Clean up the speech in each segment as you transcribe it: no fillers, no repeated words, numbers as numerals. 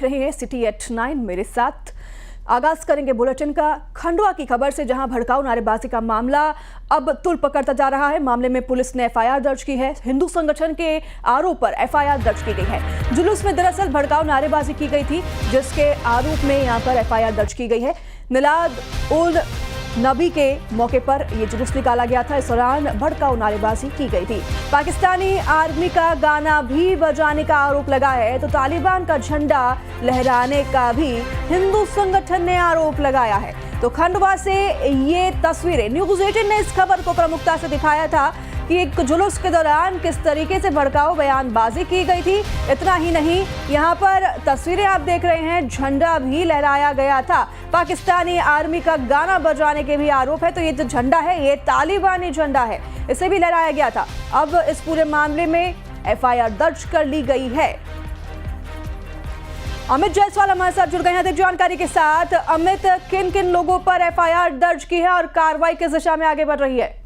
रहे हैं city eight 9 मेरे साथ। आगाज करेंगे बुलेटिन का खंडवा की खबर से, जहां भड़काऊ नारेबाजी का मामला अब तुल पकड़ता जा रहा है। मामले में पुलिस ने एफआईआर दर्ज की है। हिंदू संगठन के आरोप पर एफआईआर दर्ज की गई है। जुलूस में दरअसल भड़काऊ नारेबाजी की गई थी, जिसके आरोप में यहां पर एफआईआर दर्ज की गई है। मिलाद उल नबी के मौके पर यह जुलूस निकाला गया था। इस दौरान भड़काऊ नारेबाजी की गई थी। पाकिस्तानी आर्मी का गाना भी बजाने का आरोप लगा है, तो तालिबान का झंडा लहराने का भी हिंदू संगठन ने आरोप लगाया है। तो खंडवा से ये तस्वीरें न्यूज़ 18 ने इस खबर को प्रमुखता से दिखाया था कि एक जुलूस के दौरान किस तरीके से भड़काऊ बयानबाजी की गई थी। इतना ही नहीं, यहाँ पर तस्वीरें आप देख रहे हैं, झंडा भी लहराया गया था। पाकिस्तानी आर्मी का गाना बजाने के भी आरोप है। तो ये जो झंडा है, ये तालिबानी झंडा है, इसे भी लहराया गया था। अब इस पूरे मामले में एफआईआर दर्ज कर ली गई है। अमित जायसवाल हमारे साथ जुड़ गए हैं अधिक जानकारी के साथ। अमित, किन किन लोगों पर एफआईआर दर्ज की है और कार्रवाई किस दिशा में आगे बढ़ रही है?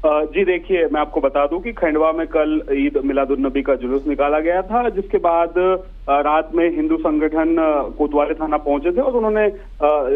जी देखिए, मैं आपको बता दूं कि खंडवा में कल ईद मिलादुन्नबी का जुलूस निकाला गया था, जिसके बाद रात में हिंदू संगठन कोतवाली थाना पहुंचे थे और उन्होंने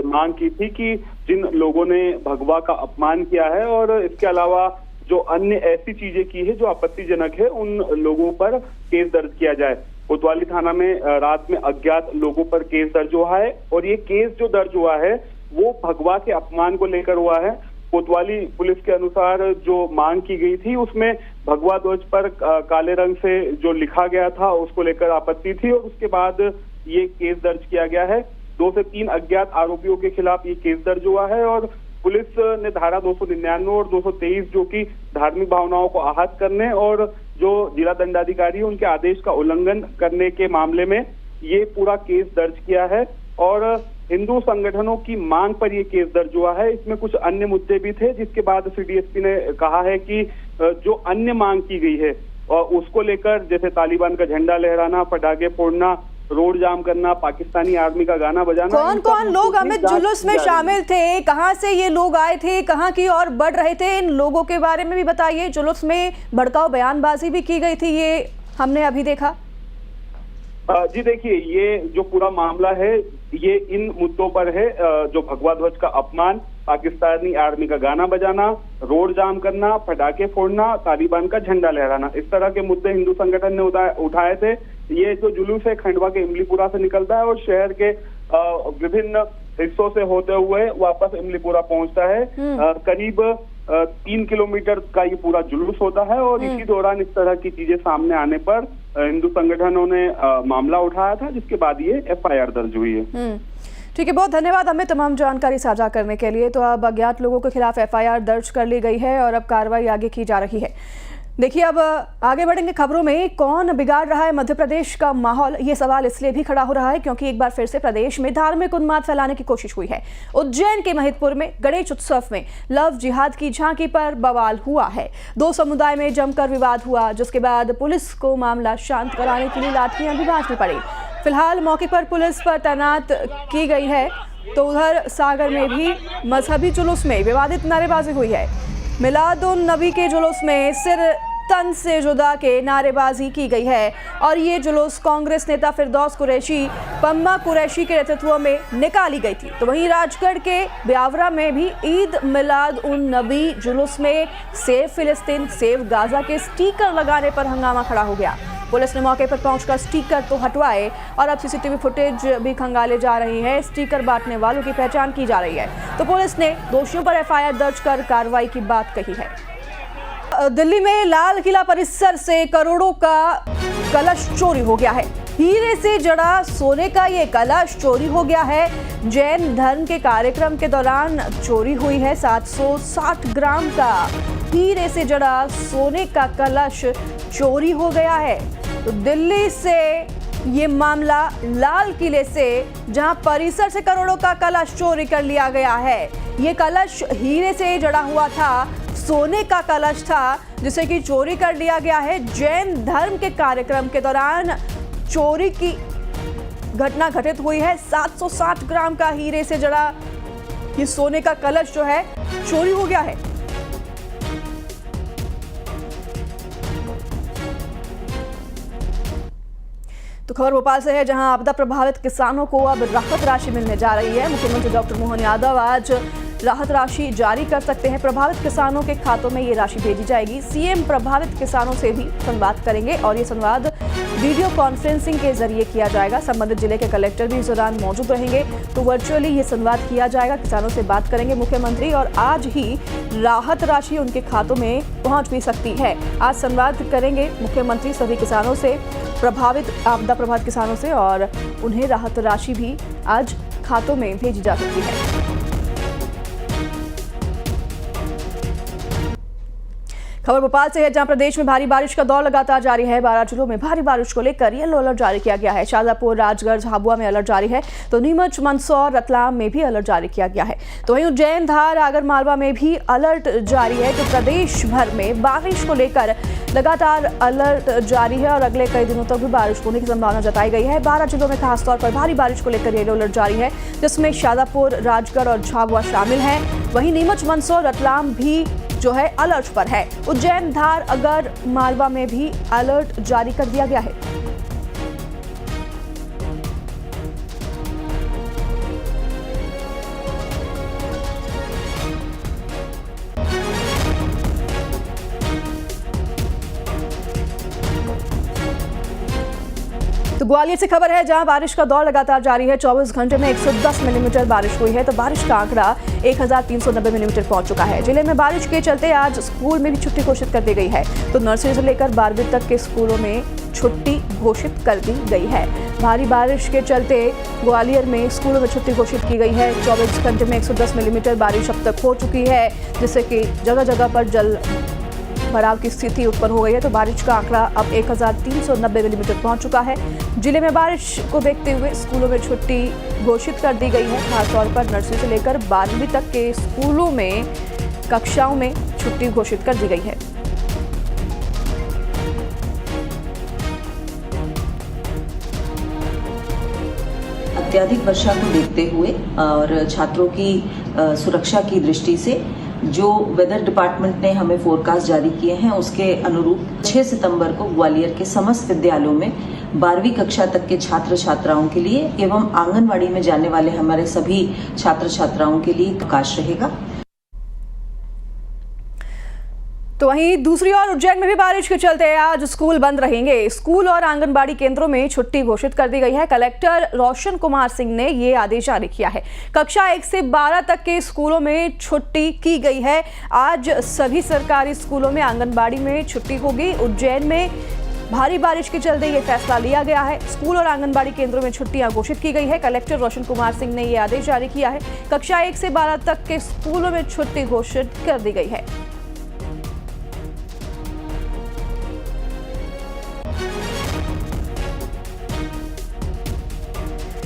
मांग की थी कि जिन लोगों ने भगवा का अपमान किया है और इसके अलावा जो अन्य ऐसी चीजें की है जो आपत्तिजनक है, उन लोगों पर केस दर्ज किया जाए। कोतवाली थाना में रात में अज्ञात लोगों पर केस दर्ज हुआ है और ये केस जो दर्ज हुआ है वो भगवा के अपमान को लेकर हुआ है। कोतवाली पुलिस के अनुसार जो मांग की गई थी उसमें भगवा ध्वज पर काले रंग से जो लिखा गया था उसको लेकर आपत्ति थी और उसके बाद ये केस दर्ज किया गया है। 2 से 3 अज्ञात आरोपियों के खिलाफ ये केस दर्ज हुआ है और पुलिस ने धारा 299 और 223 जो कि धार्मिक भावनाओं को आहत करने और जो जिला दंडाधिकारी उनके आदेश का उल्लंघन करने के मामले में ये पूरा केस दर्ज किया है और हिंदू संगठनों की मांग पर ये केस दर्ज हुआ है। इसमें कुछ अन्य मुद्दे भी थे, जिसके बाद सीडीएसपी ने कहा है कि जो अन्य मांग की गई है और उसको लेकर, जैसे तालिबान का झंडा लहराना, पटाखे फोड़ना, रोड जाम करना, पाकिस्तानी आर्मी का गाना बजाना, कौन कौन लोग अमित जुलूस में शामिल थे, कहां से ये लोग आए थे, कहां की ओर बढ़ रहे थे, इन लोगों के बारे में भी बताइए। जुलूस में भड़काऊ बयानबाजी भी की गई थी, ये हमने अभी देखा। जी देखिए, ये जो पूरा मामला है ये इन मुद्दों पर है, जो भगवा ध्वज का अपमान, पाकिस्तानी आर्मी का गाना बजाना, रोड जाम करना, पटाखे फोड़ना, तालिबान का झंडा लहराना, इस तरह के मुद्दे हिंदू संगठन ने उठाए थे। ये जो जुलूस है खंडवा के इमलीपुरा से निकलता है और शहर के विभिन्न हिस्सों से होते हुए वापस इमलीपुरा पहुंचता है। करीब 3 किलोमीटर का ये पूरा जुलूस होता है और इसी दौरान इस तरह की चीजें सामने आने पर हिंदू संगठनों ने मामला उठाया था, जिसके बाद ये एफआईआर दर्ज हुई है। ठीक है, बहुत धन्यवाद हमें तमाम जानकारी साझा करने के लिए। तो अब अज्ञात लोगों के खिलाफ एफआईआर दर्ज कर ली गई है और अब कार्रवाई आगे की जा रही है। देखिए, अब आगे बढ़ेंगे खबरों में। कौन बिगाड़ रहा है मध्य प्रदेश का माहौल, ये सवाल इसलिए भी खड़ा हो रहा है क्योंकि एक बार फिर से प्रदेश में धार्मिक उन्माद फैलाने की कोशिश हुई है। उज्जैन के महिदपुर में गणेश उत्सव में लव जिहाद की झांकी पर बवाल हुआ है। 2 समुदाय में जमकर विवाद हुआ, जिसके बाद पुलिस को मामला शांत कराने के लिए लाठियां भी भांजनी पड़ी। फिलहाल मौके पर पुलिस पर तैनात की गई है। तो उधर सागर में भी मजहबी जुलूस में विवादित नारेबाजी हुई है। मिलादुन नबी के जुलूस में सिर तन से जुदा के नारेबाजी की गई है और ये जुलूस कांग्रेस नेता फिरदौस कुरैशी, पम्मा कुरैशी के नेतृत्व में निकाली गई थी। तो वहीं राजगढ़ के ब्यावरा में भी ईद मिलाद उन नबी जुलूस में सेव फिलिस्तीन, सेव गाजा के स्टिकर लगाने पर हंगामा खड़ा हो गया। पुलिस ने मौके पर पहुंचकर स्टिकर तो हटवाए और अब सीसीटीवी फुटेज भी खंगाले जा रही है। स्टिकर बांटने वालों की पहचान की जा रही है। तो पुलिस ने दोषियों पर एफआईआर दर्ज कर कार्रवाई की बात कही है। दिल्ली में लाल किला परिसर से करोड़ों का कलश चोरी हो गया है। हीरे से जड़ा सोने का ये कलश चोरी हो गया है। जैन धर्म के कार्यक्रम के दौरान चोरी हुई है। 760 ग्राम का हीरे से जड़ा सोने का कलश चोरी हो गया है। तो दिल्ली से ये मामला लाल किले से, जहां परिसर से करोड़ों का कलश चोरी कर लिया गया है। ये कलश हीरे से जड़ा हुआ था, सोने का कलश था, जिसे कि चोरी कर लिया गया है। जैन धर्म के कार्यक्रम के दौरान चोरी की घटना घटित हुई है। 760 ग्राम का हीरे से जड़ा ये सोने का कलश जो है चोरी हो गया है। तो खबर भोपाल से है, जहां आपदा प्रभावित किसानों को अब राहत राशि मिलने जा रही है। मुख्यमंत्री डॉक्टर मोहन यादव आज राहत राशि जारी कर सकते हैं। प्रभावित किसानों के खातों में ये राशि भेजी जाएगी। सीएम प्रभावित किसानों से भी संवाद करेंगे और ये संवाद वीडियो कॉन्फ्रेंसिंग के जरिए किया जाएगा। संबंधित जिले के कलेक्टर भी इस दौरान मौजूद रहेंगे, तो वर्चुअली ये संवाद किया जाएगा। किसानों से बात करेंगे मुख्यमंत्री और आज ही राहत राशि उनके खातों में पहुंच भी सकती है। आज संवाद करेंगे मुख्यमंत्री सभी किसानों से, आपदा प्रभावित किसानों से, और उन्हें राहत राशि भी आज खातों में भेजी जा सकती है। खबर भोपाल से है, जहां प्रदेश में भारी बारिश का दौर लगातार जारी है। 12 जिलों में भारी बारिश को लेकर येलो अलर्ट जारी किया गया है। शाजापुर, राजगढ़, झाबुआ में अलर्ट जारी है, तो नीमच, मंदसौर, रतलाम में भी अलर्ट जारी किया गया है। तो वहीं उज्जैन, धार, आगरमालवा में भी अलर्ट जारी है। तो प्रदेश भर में बारिश को लेकर लगातार अलर्ट जारी है और अगले कई दिनों तक भी बारिश होने की संभावना जताई गई है। 12 जिलों में खासतौर पर भारी बारिश को लेकर येलो अलर्ट जारी है, जिसमें शाजापुर, राजगढ़ और झाबुआ शामिल हैं। वहीं नीमच, मंदसौर, रतलाम भी जो है अलर्ट पर है। उज्जैन, धार, अगर मालवा में भी अलर्ट जारी कर दिया गया है। तो ग्वालियर से खबर है, जहां बारिश का दौर लगातार जारी है। 24 घंटे में 110 मिलीमीटर बारिश हुई है, तो बारिश का आंकड़ा 1390 मिलीमीटर पहुंच चुका है। जिले में बारिश के चलते आज स्कूल में भी छुट्टी घोषित कर दी गई है। तो नर्सरी से लेकर 12वीं तक के स्कूलों में छुट्टी घोषित कर दी गई है। भारी बारिश के चलते ग्वालियर में स्कूलों में छुट्टी घोषित की गई है। 24 घंटे में 110 मिलीमीटर बारिश अब तक हो चुकी है, जिससे कि जगह जगह पर जल भराव की स्थिति उत्पन्न हो गई है। तो बारिश का आंकड़ा अब 1390 मिलीमीटर पहुंच चुका है। जिले में बारिश को देखते हुए स्कूलों में छुट्टी घोषित कर दी गई है। खासतौर पर नर्सरी से लेकर 12वीं तक के स्कूलों में कक्षाओं में छुट्टी घोषित कर दी गई है। अत्यधिक वर्षा को देखते हुए और छात्रों की सुरक्षा की दृष्टि से जो वेदर डिपार्टमेंट ने हमें फोरकास्ट जारी किए हैं, उसके अनुरूप 6 सितंबर को ग्वालियर के समस्त विद्यालयों में 12वीं कक्षा तक के छात्र छात्राओं के लिए एवं आंगनवाड़ी में जाने वाले हमारे सभी छात्र छात्राओं के लिए अवकाश रहेगा। तो वहीं दूसरी ओर उज्जैन में भी बारिश के चलते आज स्कूल बंद रहेंगे। स्कूल और आंगनबाड़ी केंद्रों में छुट्टी घोषित कर दी गई है। कलेक्टर रोशन कुमार सिंह ने ये आदेश जारी किया है। कक्षा 1 से 12 तक के स्कूलों में छुट्टी की गई है। आज सभी सरकारी स्कूलों में आंगनबाड़ी में छुट्टी होगी। उज्जैन में भारी बारिश के चलते ये फैसला लिया गया है। स्कूल और आंगनबाड़ी केंद्रों में छुट्टियां घोषित की गई है। कलेक्टर रोशन कुमार सिंह ने ये आदेश जारी किया है। कक्षा 1 से 12 तक के स्कूलों में छुट्टी घोषित कर दी गई है।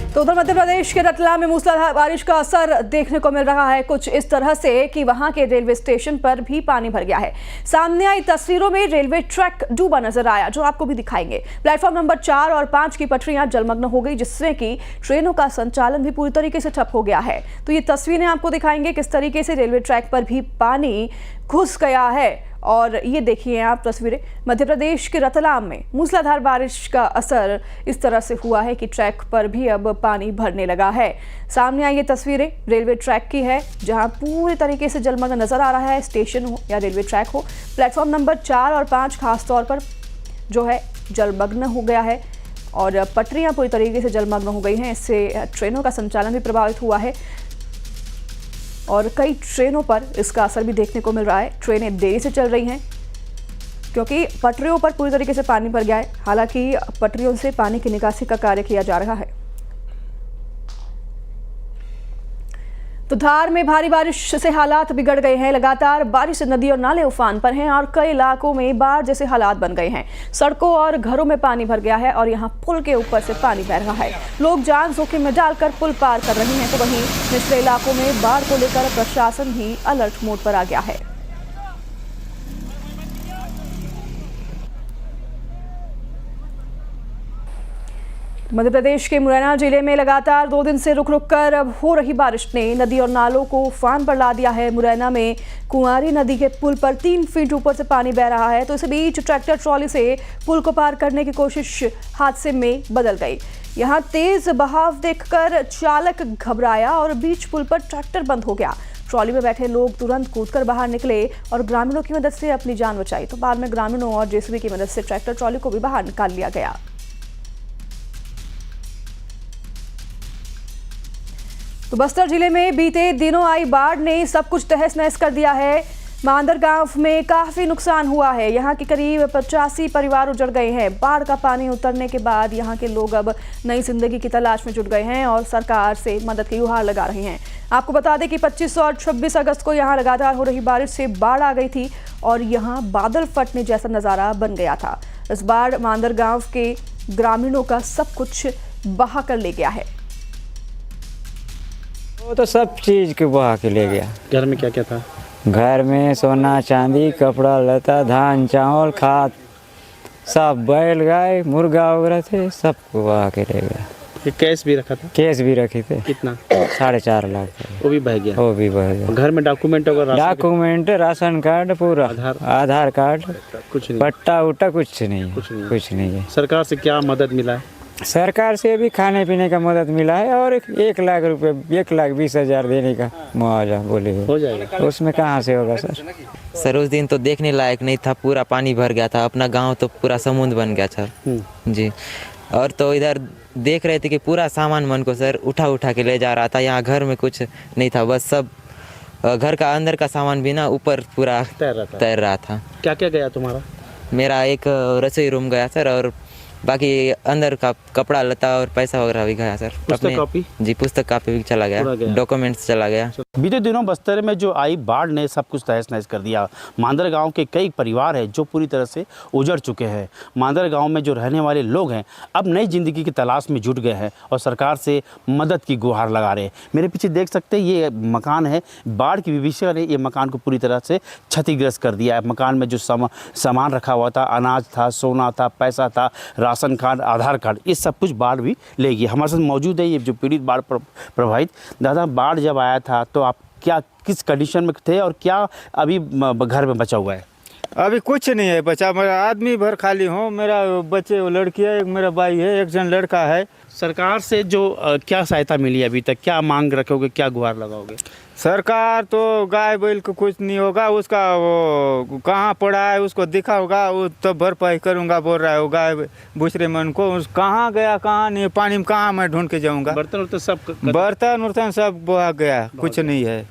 तो उधर मध्य प्रदेश के रतलाम में मूसलाधार बारिश का असर देखने को मिल रहा है, कुछ इस तरह से कि वहां के रेलवे स्टेशन पर भी पानी भर गया है। सामने आई तस्वीरों में रेलवे ट्रैक डूबा नजर आया, जो आपको भी दिखाएंगे। प्लेटफॉर्म नंबर 4 और 5 की पटरियां जलमग्न हो गई, जिससे कि ट्रेनों का संचालन भी पूरी तरीके से ठप हो गया है। तो ये तस्वीरें आपको दिखाएंगे किस तरीके से रेलवे ट्रैक पर भी पानी घुस गया है। और ये देखिए आप तस्वीरें, मध्य प्रदेश के रतलाम में मूसलाधार बारिश का असर इस तरह से हुआ है कि ट्रैक पर भी अब पानी भरने लगा है। सामने आई ये तस्वीरें रेलवे ट्रैक की है, जहां पूरी तरीके से जलमग्न नजर आ रहा है। स्टेशन हो या रेलवे ट्रैक हो, प्लेटफॉर्म नंबर 4 और 5 खासतौर पर जो है जलमग्न हो गया है और पटरियां पूरी तरीके से जलमग्न हो गई हैं। इससे ट्रेनों का संचालन भी प्रभावित हुआ है और कई ट्रेनों पर इसका असर भी देखने को मिल रहा है। ट्रेनें देरी से चल रही हैं क्योंकि पटरियों पर पूरी तरीके से पानी भर गया है। हालांकि पटरियों से पानी की निकासी का कार्य किया जा रहा है। तो धार में भारी बारिश से हालात बिगड़ गए हैं। लगातार बारिश से नदी और नाले उफान पर हैं और कई इलाकों में बाढ़ जैसे हालात बन गए हैं। सड़कों और घरों में पानी भर गया है और यहां पुल के ऊपर से पानी बह रहा है। लोग जान जोखिम में डालकर पुल पार कर रहे हैं। तो वहीं निचले इलाकों में बाढ़ को लेकर प्रशासन भी अलर्ट मोड पर आ गया है। मध्य प्रदेश के मुरैना जिले में लगातार 2 दिन से रुक रुक कर अब हो रही बारिश ने नदी और नालों को उफान पर ला दिया है। मुरैना में कुंवारी नदी के पुल पर 3 फीट ऊपर से पानी बह रहा है, तो इस बीच ट्रैक्टर ट्रॉली से पुल को पार करने की कोशिश हादसे में बदल गई। यहां तेज बहाव देखकर चालक घबराया और बीच पुल पर ट्रैक्टर बंद हो गया। ट्रॉली में बैठे लोग तुरंत कूदकर बाहर निकले और ग्रामीणों की मदद से अपनी जान बचाई। तो बाद में ग्रामीणों और जेसीबी की मदद से ट्रैक्टर ट्रॉली को भी बाहर निकाल लिया गया। तो बस्तर जिले में बीते दिनों आई बाढ़ ने सब कुछ तहस नहस कर दिया है। मांदर गांव में काफी नुकसान हुआ है। यहां के करीब 85 परिवार उजड़ गए हैं। बाढ़ का पानी उतरने के बाद यहां के लोग अब नई जिंदगी की तलाश में जुट गए हैं और सरकार से मदद की गुहार लगा रहे हैं। आपको बता दें कि 25 और 26 अगस्त को यहां लगातार हो रही बारिश से बाढ़ आ गई थी और यहां बादल फटने जैसा नजारा बन गया था। इस बाढ़ मांदर गांव के ग्रामीणों का सब कुछ बहा कर ले गया है। वो तो सब चीज के बहा के ले गया। घर में क्या क्या था? घर में सोना चांदी, कपड़ा लता, धान चावल, खाद, सब बैल गाय मुर्गा वगैरह थे, सबको बहा के ले गया। ये कैश भी रखा था? केस भी रखे थे। कितना? 4.5 लाख। वो भी बह गया? वो भी बह गया। घर में डॉक्यूमेंट वगैरह? डॉक्यूमेंट, राशन कार्ड पूरा, आधार कार्ड, कुछ नहीं, पट्टा उट्टा कुछ नहीं, कुछ नहीं है। सरकार से क्या मदद मिला है? सरकार से भी खाने पीने का मदद मिला है और 1 लाख रुपए, 1,20,000 देने का मुआवजा बोले हो जाएगा। उसमें कहाँ से होगा सर? सर उस दिन तो देखने लायक नहीं था, पूरा पानी भर गया था। अपना गांव तो पूरा समुद्र बन गया था जी। और तो इधर देख रहे थे कि पूरा सामान मन को सर उठा के ले जा रहा था। यहाँ घर में कुछ नहीं था, बस सब घर का अंदर का सामान भी ना ऊपर पूरा तैर रहा था। क्या क्या गया तुम्हारा? मेरा एक रसोई रूम गया सर और बाकी अंदर का कपड़ा लता और पैसा वगैरह भी गया सर। पुस्तक कॉपी? जी पुस्तक कॉपी भी चला गया, डॉक्यूमेंट्स चला गया। बीते दिनों बस्तर में जो आई बाढ़ ने सब कुछ तहस नहस कर दिया। मांदर गांव के कई परिवार हैं जो पूरी तरह से उजड़ चुके हैं। मांदर गांव में जो रहने वाले लोग हैं अब नई जिंदगी की तलाश में जुट गए हैं और सरकार से मदद की गुहार लगा रहे हैं। मेरे पीछे देख सकते हैं ये मकान है। बाढ़ की विभीषण ने ये मकान को पूरी तरह से क्षतिग्रस्त कर दिया है। मकान में जो सामान रखा हुआ था, अनाज था, सोना था, पैसा था, राशन कार्ड, आधार कार्ड, ये सब कुछ बाढ़ भी ले गई। हमारे साथ मौजूद है ये जो पीड़ित बाढ़ प्रभावित। दादा, बाढ़ जब आया था तो आप क्या किस कंडीशन में थे और क्या अभी घर में बचा हुआ है? अभी कुछ नहीं है बचा, मेरा आदमी भर खाली हूँ। मेरा बच्चे वो लड़की है, एक मेरा भाई है, एक जन लड़का है। सरकार से जो क्या सहायता मिली अभी तक, क्या मांग रखोगे, क्या गुहार लगाओगे? सरकार तो गाय बैल को कुछ नहीं होगा, उसका वो कहाँ पड़ा है उसको दिखा होगा, वो तो भरपाई करूँगा बोल रहा है। वो गाय दूसरे मन को कहाँ गया कहाँ नहीं, पानी में कहाँ मैं ढूंढ के जाऊँगा। बर्तन वर्तन सब बहा गया, कुछ नहीं है।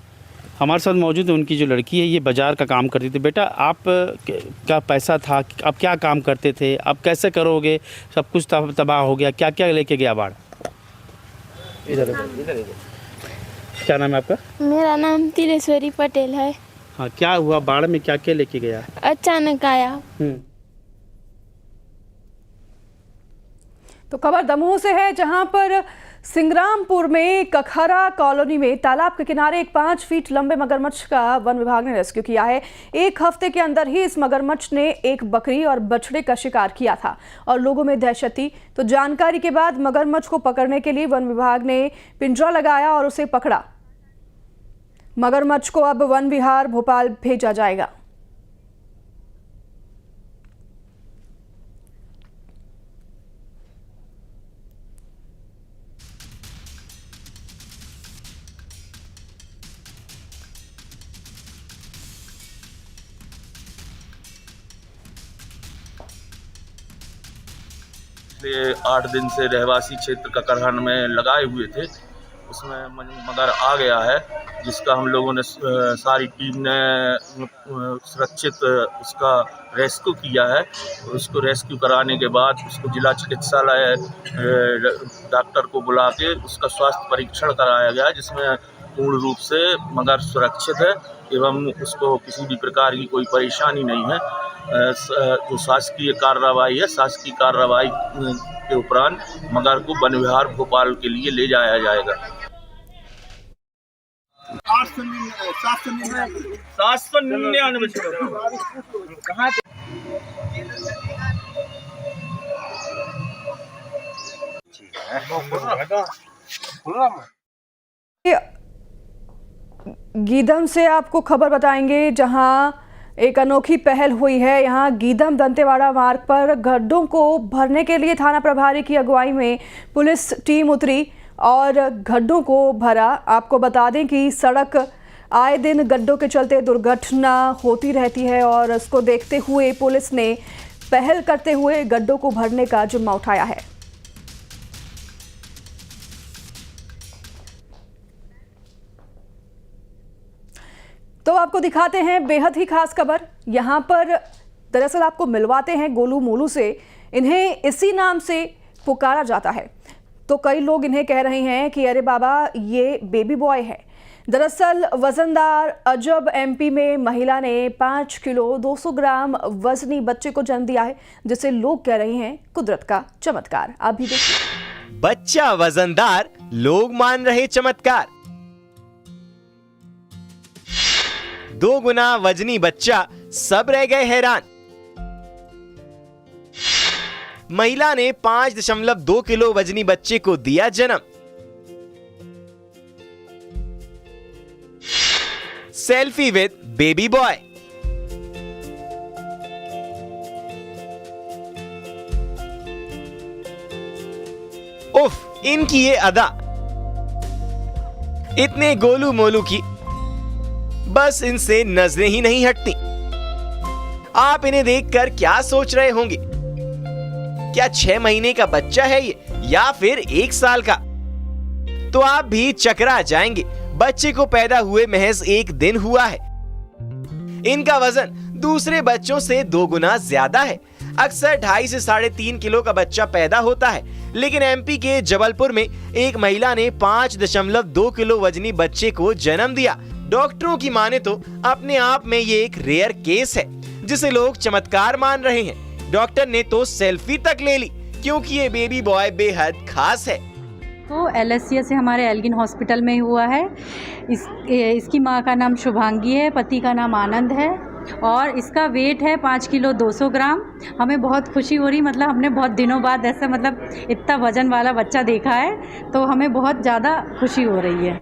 हमारे साथ मौजूद है उनकी जो लड़की है, ये बाजार का काम करती थी। बेटा, आप क्या पैसा था, आप क्या काम करते थे, आप कैसे करोगे? सब कुछ तबाह हो गया, क्या क्या लेके गया बाढ़? इधर क्या नाम है आपका? मेरा नाम तिलेश्वरी पटेल है। हाँ, क्या हुआ बाढ़ में, क्या क्या लेके गया? अचानक आया। तो खबर दमोह से है, जहां पर सिंग्रामपुर में कखरा कॉलोनी में तालाब के किनारे एक 5 फीट लंबे मगरमच्छ का वन विभाग ने रेस्क्यू किया है। 1 हफ्ते के अंदर ही इस मगरमच्छ ने एक बकरी और बछड़े का शिकार किया था और लोगों में दहशत थी। तो जानकारी के बाद मगरमच्छ को पकड़ने के लिए वन विभाग ने पिंजरा लगाया और उसे पकड़ा। मगरमच्छ को अब वन विहार भोपाल भेजा जाएगा। पिछले 8 दिन से रहवासी क्षेत्र ककरहन में लगाए हुए थे, उसमें मगर आ गया है, जिसका हम लोगों ने सारी टीम ने सुरक्षित उसका रेस्क्यू किया है। उसको रेस्क्यू कराने के बाद उसको जिला चिकित्सालय डॉक्टर को बुला के उसका स्वास्थ्य परीक्षण कराया गया, जिसमें पूर्ण रूप से मगर सुरक्षित है एवं उसको किसी भी प्रकार की कोई परेशानी नहीं है। जो शासकीय कार्रवाई है, शासकीय कार्रवाई के उपरांत मगर को वन विहार भोपाल के लिए ले जाया जाएगा। 799 कहाँ गीदम से आपको खबर बताएंगे, जहां एक अनोखी पहल हुई है। यहां गीदम दंतेवाड़ा मार्ग पर गड्ढों को भरने के लिए थाना प्रभारी की अगुवाई में पुलिस टीम उतरी और गड्ढों को भरा। आपको बता दें कि सड़क आए दिन गड्ढों के चलते दुर्घटना होती रहती है और इसको देखते हुए पुलिस ने पहल करते हुए गड्ढों को भरने का जिम्मा उठाया है। तो आपको दिखाते हैं बेहद ही खास खबर। यहाँ पर दरअसल आपको मिलवाते हैं गोलू मोलू से। इन्हें इसी नाम से पुकारा जाता है, तो कई लोग इन्हें कह रहे हैं कि अरे बाबा ये बेबी बॉय है। दरअसल वजनदार अजब एमपी में महिला ने 5 किलो 200 ग्राम वजनी बच्चे को जन्म दिया है, जिसे लोग कह रहे हैं कुदरत का चमत्कार। आप भी देखिए। बच्चा वजनदार, लोग मान रहे चमत्कार। 2 गुना वजनी बच्चा, सब रह गए हैरान। महिला ने 5.2 किलो वजनी बच्चे को दिया जन्म। Selfie with baby boy. उफ, इनकी ये अदा, इतने गोलू मोलू की, बस इनसे नजरें ही नहीं हटती। आप इन्हें देखकर क्या सोच रहे होंगे? क्या 6 महीने का बच्चा है ये, या फिर 1 साल का? तो आप भी चकरा जाएंगे। बच्चे को पैदा हुए महज 1 दिन हुआ है। इनका वजन दूसरे बच्चों से 2 गुना ज्यादा है। अक्सर 2.5 से 3.5 किलो का बच्चा पैदा होता है, लेकिन एमपी के जबलपुर में एक महिला ने 5.2 किलो वजनी बच्चे को जन्म दिया। डॉक्टरों की माने तो अपने आप में ये एक रेयर केस है, जिसे लोग चमत्कार मान रहे हैं। डॉक्टर ने तो सेल्फी तक ले ली, क्योंकि ये बेबी बॉय बेहद खास है। तो LSCS से हमारे एल्गिन हॉस्पिटल में हुआ है। इसकी माँ का नाम शुभांगी है, पति का नाम आनंद है और इसका वेट है 5 किलो 200 ग्राम। हमें बहुत खुशी हो रही, मतलब हमने बहुत दिनों बाद ऐसा मतलब इतना वजन वाला बच्चा देखा है, तो हमें बहुत ज़्यादा खुशी हो रही है।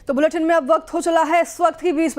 तो बुलेटिन में अब वक्त हो चला है इस वक्त की 20